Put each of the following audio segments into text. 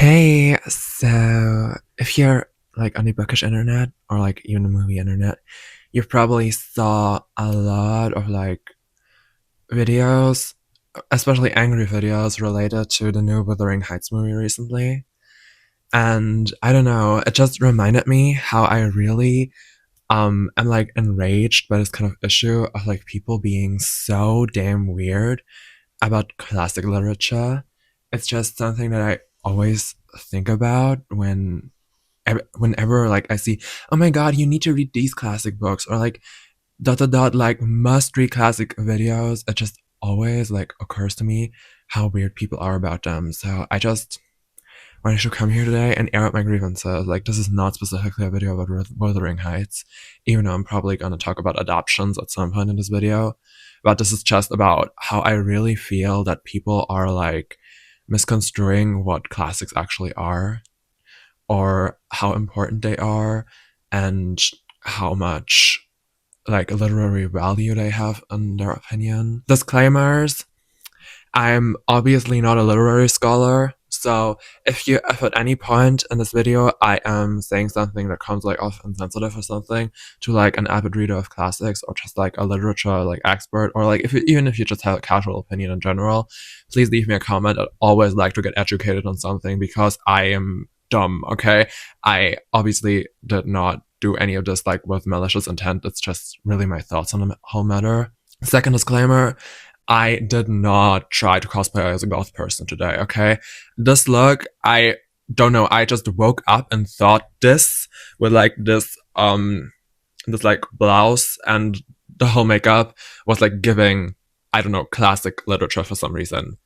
Hey, so if you're like on the bookish internet or like even the movie internet, you probably saw a lot of like videos, especially angry videos related to the new Wuthering Heights movie recently. And I don't know, it just reminded me how I really am like enraged by this kind of issue of like people being so damn weird about classic literature. It's just something that I always think about whenever like I see, oh my god, you need to read these classic books, or like dot dot dot, like must read classic videos. It just always like occurs to me how weird people are about them. So I just wanted to come here today and air out my grievances. Like, this is not specifically a video about Wuthering Heights, even though I'm probably going to talk about adaptations at some point in this video. But this is just about how I really feel that people are like misconstruing what classics actually are, or how important they are, and how much like literary value they have in their opinion. Disclaimers: I'm obviously not a literary scholar, so if at any point in this video I am saying something that comes like off insensitive or something to like an avid reader of classics, or just like a literature like expert, or like even if you just have a casual opinion in general, please leave me a comment. I'd always like to get educated on something because I am dumb, okay? I obviously did not do any of this like with malicious intent. It's just really my thoughts on the whole matter. Second disclaimer: I did not try to cosplay as a goth person today, okay? This look, I don't know, I just woke up and thought this with like this like blouse and the whole makeup was like giving, I don't know, classic literature for some reason.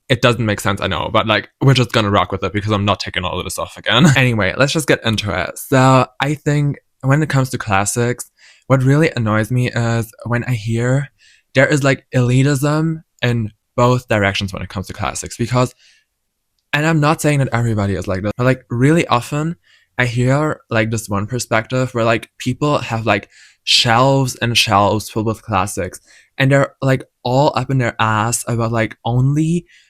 It doesn't make sense, I know, but like, we're just gonna rock with it because I'm not taking all of this off again. Anyway, let's just get into it. So I think when it comes to classics, what really annoys me is when I hear there is like elitism in both directions when it comes to classics. Because, and I'm not saying that everybody is like this, but like really often I hear like this one perspective where like people have like shelves and shelves filled with classics, and they're like all up in their ass about like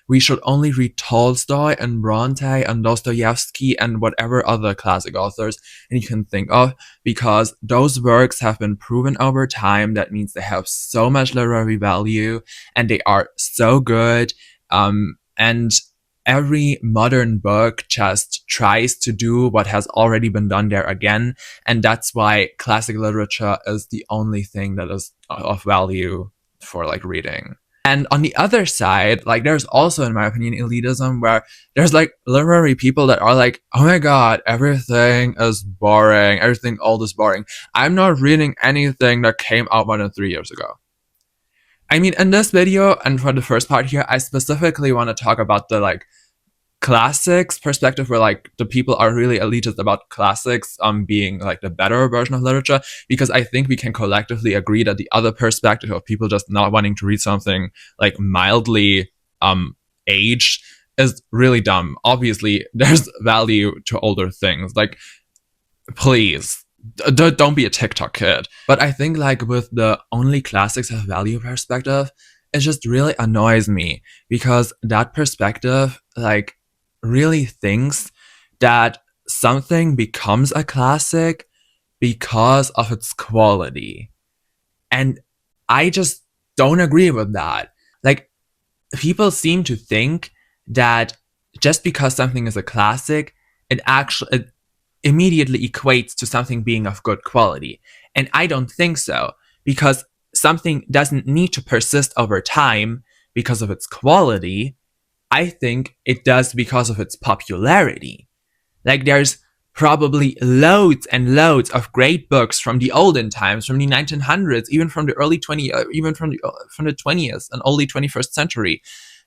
we should only read Tolstoy and Bronte and Dostoevsky and whatever other classic authors and you can think of, because those works have been proven over time. That means they have so much literary value and they are so good. And every modern book just tries to do what has already been done there again. And that's why classic literature is the only thing that is of value for like reading. And on the other side, like there's also, in my opinion, elitism where there's like literary people that are like, oh my god, everything is boring, everything old is boring. I'm not reading anything that came out more than 3 years ago. I mean, in this video, and for the first part here, I specifically want to talk about the like classics perspective, where like the people are really elitist about classics being like the better version of literature, because I think we can collectively agree that the other perspective of people just not wanting to read something like mildly aged is really dumb. Obviously there's value to older things, like please don't be a TikTok kid. But I think like with the only classics have value perspective, it just really annoys me, because that perspective like really thinks that something becomes a classic because of its quality. And I just don't agree with that. Like, people seem to think that just because something is a classic, it immediately equates to something being of good quality. And I don't think so, because something doesn't need to persist over time because of its quality. I think it does because of its popularity. Like, there's probably loads and loads of great books from the olden times, from the 1900s, even from the early 20th, even from the 20th and early 21st century,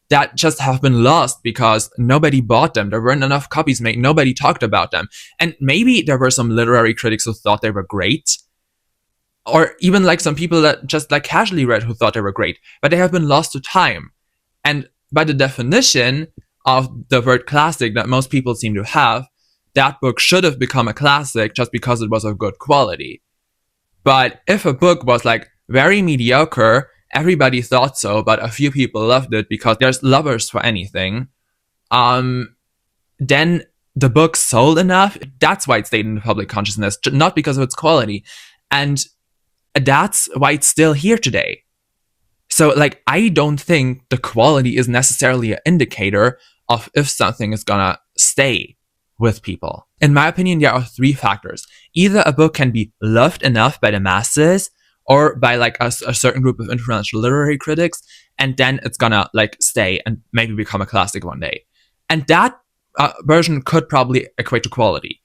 that just have been lost because nobody bought them. There weren't enough copies made. Nobody talked about them. And maybe there were some literary critics who thought they were great, or even like some people that just like casually read who thought they were great, but they have been lost to time. And by the definition of the word classic that most people seem to have, that book should have become a classic just because it was of good quality. But if a book was like very mediocre, everybody thought so, but a few people loved it because there's lovers for anything, then the book sold enough. That's why it stayed in the public consciousness, not because of its quality. And that's why it's still here today. So, like, I don't think the quality is necessarily an indicator of if something is gonna stay with people. In my opinion, there are three factors. Either a book can be loved enough by the masses or by like a certain group of influential literary critics, and then it's gonna like stay and maybe become a classic one day. And that version could probably equate to quality.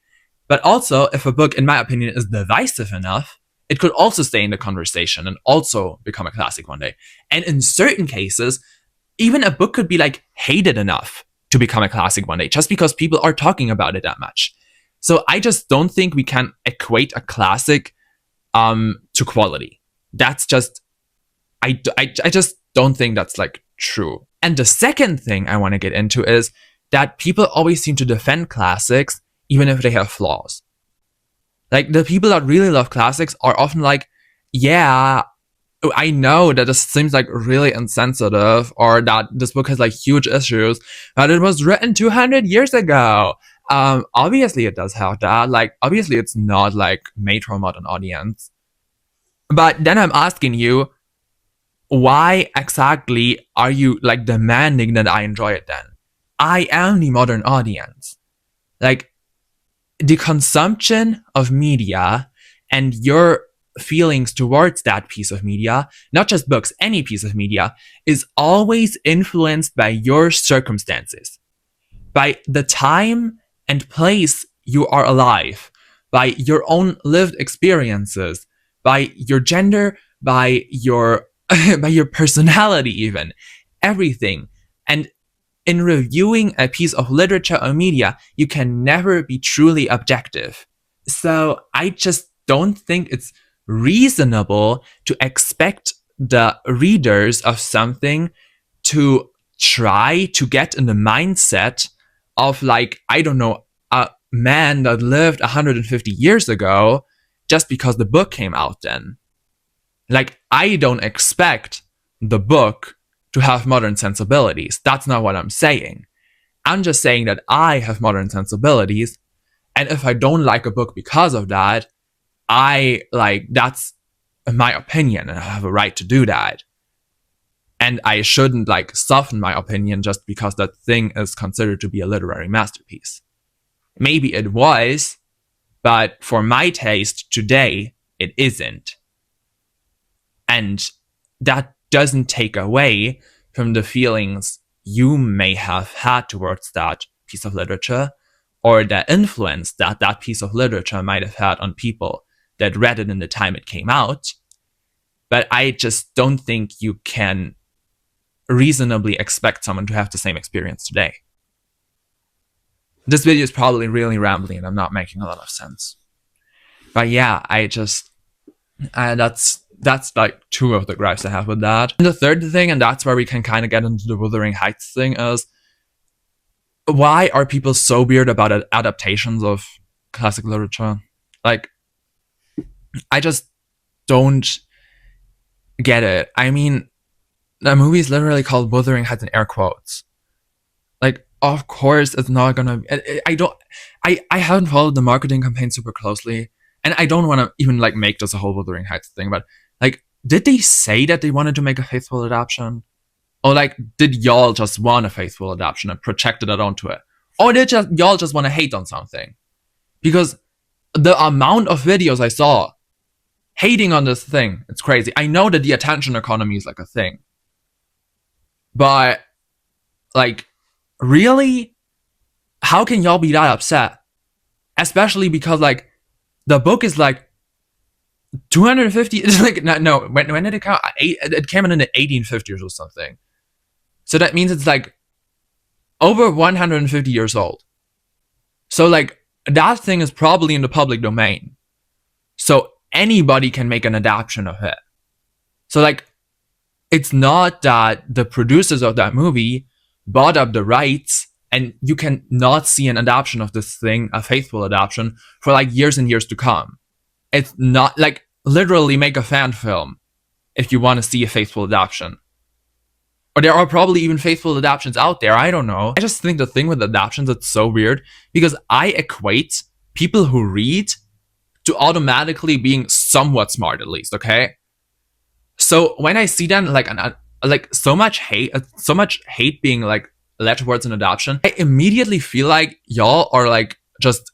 But also, if a book, in my opinion, is divisive enough, it could also stay in the conversation and also become a classic one day. And in certain cases, even a book could be like hated enough to become a classic one day, just because people are talking about it that much. So I just don't think we can equate a classic to quality. That's just, I just don't think that's like true. And the second thing I want to get into is that people always seem to defend classics even if they have flaws. Like, the people that really love classics are often like, yeah, I know that this seems like really insensitive, or that this book has like huge issues, but it was written 200 years ago. Obviously it does have that. Like, obviously it's not like made for a modern audience. But then I'm asking you, why exactly are you like demanding that I enjoy it then? I am the modern audience. Like, the consumption of media and your feelings towards that piece of media, not just books, any piece of media, is always influenced by your circumstances, by the time and place you are alive, by your own lived experiences, by your gender, by your by your personality even, everything. And in reviewing a piece of literature or media, you can never be truly objective. So I just don't think it's reasonable to expect the readers of something to try to get in the mindset of, like, I don't know, a man that lived 150 years ago just because the book came out then. Like, I don't expect the book to have modern sensibilities. That's not what I'm saying. I'm just saying that I have modern sensibilities, and if I don't like a book because of that, that's my opinion, and I have a right to do that. And I shouldn't like soften my opinion just because that thing is considered to be a literary masterpiece. Maybe it was, but for my taste today, it isn't. And that doesn't take away from the feelings you may have had towards that piece of literature, or the influence that that piece of literature might have had on people that read it in the time it came out. But I just don't think you can reasonably expect someone to have the same experience today. This video is probably really rambling and I'm not making a lot of sense. But yeah, that's like two of the gripes I have with that. And the third thing, and that's where we can kind of get into the Wuthering Heights thing, is why are people so weird about adaptations of classic literature? Like, I just don't get it. I mean, the movie is literally called Wuthering Heights in air quotes. Like, of course it's not gonna I haven't followed the marketing campaign super closely, and I don't want to even like make this a whole Wuthering Heights thing, but like, did they say that they wanted to make a faithful adaptation? Or like, did y'all just want a faithful adaptation and projected it onto it? Or did y'all just want to hate on something? Because the amount of videos I saw hating on this thing, it's crazy. I know that the attention economy is like a thing, but like, really? How can y'all be that upset? Especially because like, the book is like 250. It's like, no. When did it come? It came in the 1850s or something. So that means it's like over 150 years old. So like, that thing is probably in the public domain. So anybody can make an adaptation of it. So like, it's not that the producers of that movie bought up the rights and you can not see an adaptation of this thing, a faithful adaptation, for like years and years to come. It's not like, literally make a fan film if you want to see a faithful adaptation. Or there are probably even faithful adaptations out there. I don't know. I just think the thing with adaptations, it's so weird because I equate people who read to automatically being somewhat smart, at least, okay? So when I see then like so much hate being like led towards an adoption, I immediately feel like y'all are like just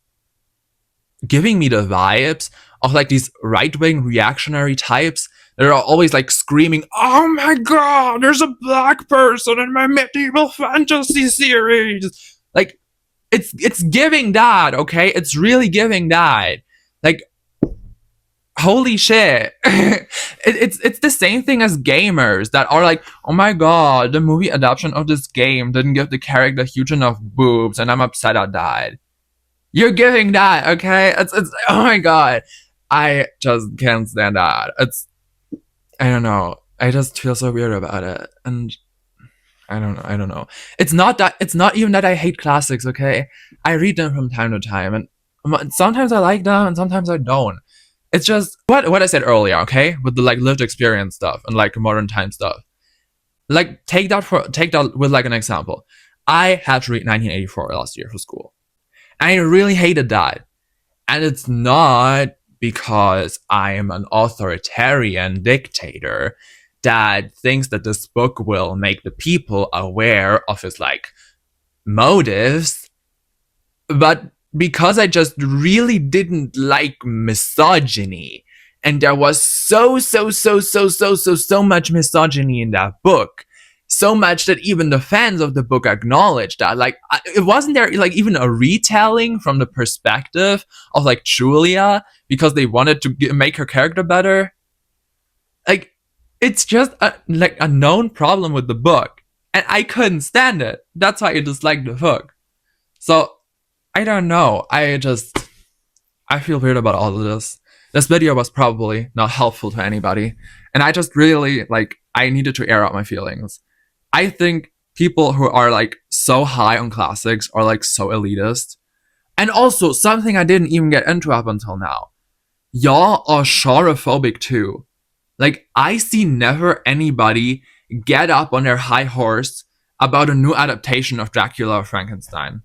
giving me the vibes of like these right-wing reactionary types that are always like screaming, "Oh my god, there's a black person in my medieval fantasy series!" Like, it's giving that, okay? It's really giving that. Like, holy shit. It's the same thing as gamers that are like, "Oh my god, the movie adaptation of this game didn't give the character huge enough boobs and I'm upset I died." You're giving that, okay? It's oh my god. I just can't stand that. I don't know. I just feel so weird about it. And I don't know. It's not even that I hate classics, okay? I read them from time to time and sometimes I like them and sometimes I don't. It's just what I said earlier, okay? With the like lived experience stuff and like modern time stuff. Like take that with like an example. I had to read 1984 last year for school. I really hated that. And it's not because I am an authoritarian dictator that thinks that this book will make the people aware of his like motives, but because I just really didn't like misogyny. And there was so much misogyny in that book. So much that even the fans of the book acknowledged that. Like, it wasn't there like even a retelling from the perspective of like Julia because they wanted to make her character better. Like, it's just like a known problem with the book, and I couldn't stand it. That's why I disliked the book. So I don't know. I feel weird about all of this. This video was probably not helpful to anybody, and I just really like I needed to air out my feelings. I think people who are like so high on classics are like so elitist. And also, something I didn't even get into up until now. Y'all are genrephobic too. Like, I see never anybody get up on their high horse about a new adaptation of Dracula or Frankenstein.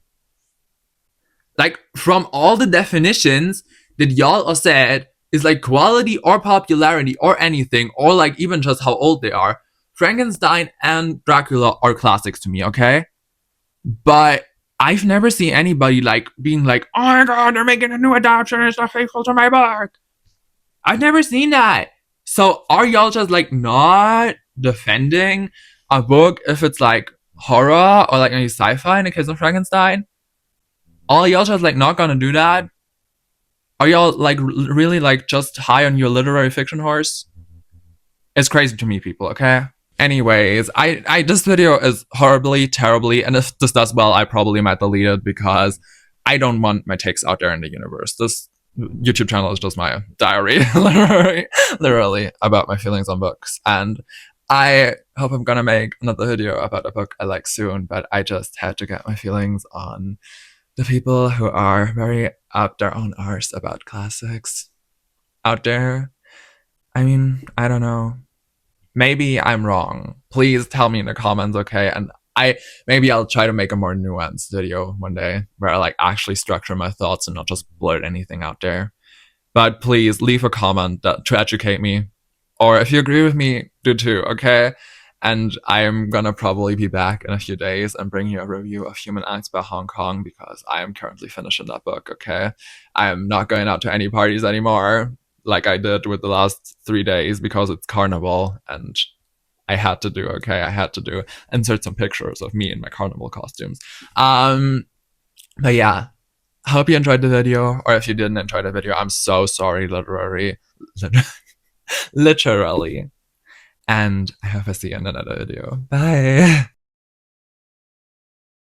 Like, from all the definitions that y'all are said is like quality or popularity or anything, or like even just how old they are, Frankenstein and Dracula are classics to me, okay? But I've never seen anybody like being like, "Oh my god, they're making a new adaptation, it's not faithful to my book." I've never seen that. So are y'all just like not defending a book if it's like horror or like any sci-fi in the case of Frankenstein? Are y'all just like not gonna do that? Are y'all like really like just high on your literary fiction horse? It's crazy to me, people, okay? Anyways, I this video is horribly, terribly, and if this does well, I probably might delete it because I don't want my takes out there in the universe. This YouTube channel is just my diary, literally about my feelings on books. And I hope I'm gonna make another video about a book I like soon, but I just had to get my feelings on the people who are very up their own arse about classics out there. I mean, I don't know. Maybe I'm wrong. Please tell me in the comments, okay? And maybe I'll try to make a more nuanced video one day where I like actually structure my thoughts and not just blurt anything out there. But please leave a comment to educate me. Or if you agree with me, do too, okay? And I'm gonna probably be back in a few days and bring you a review of Human Acts by Hong Kong because I am currently finishing that book, okay? I am not going out to any parties anymore like I did with the last 3 days because it's carnival and I had to do, okay? I had to do insert some pictures of me in my carnival costumes. But yeah, hope you enjoyed the video, or if you didn't enjoy the video, I'm so sorry, literally. And I hope I see you in another video. Bye!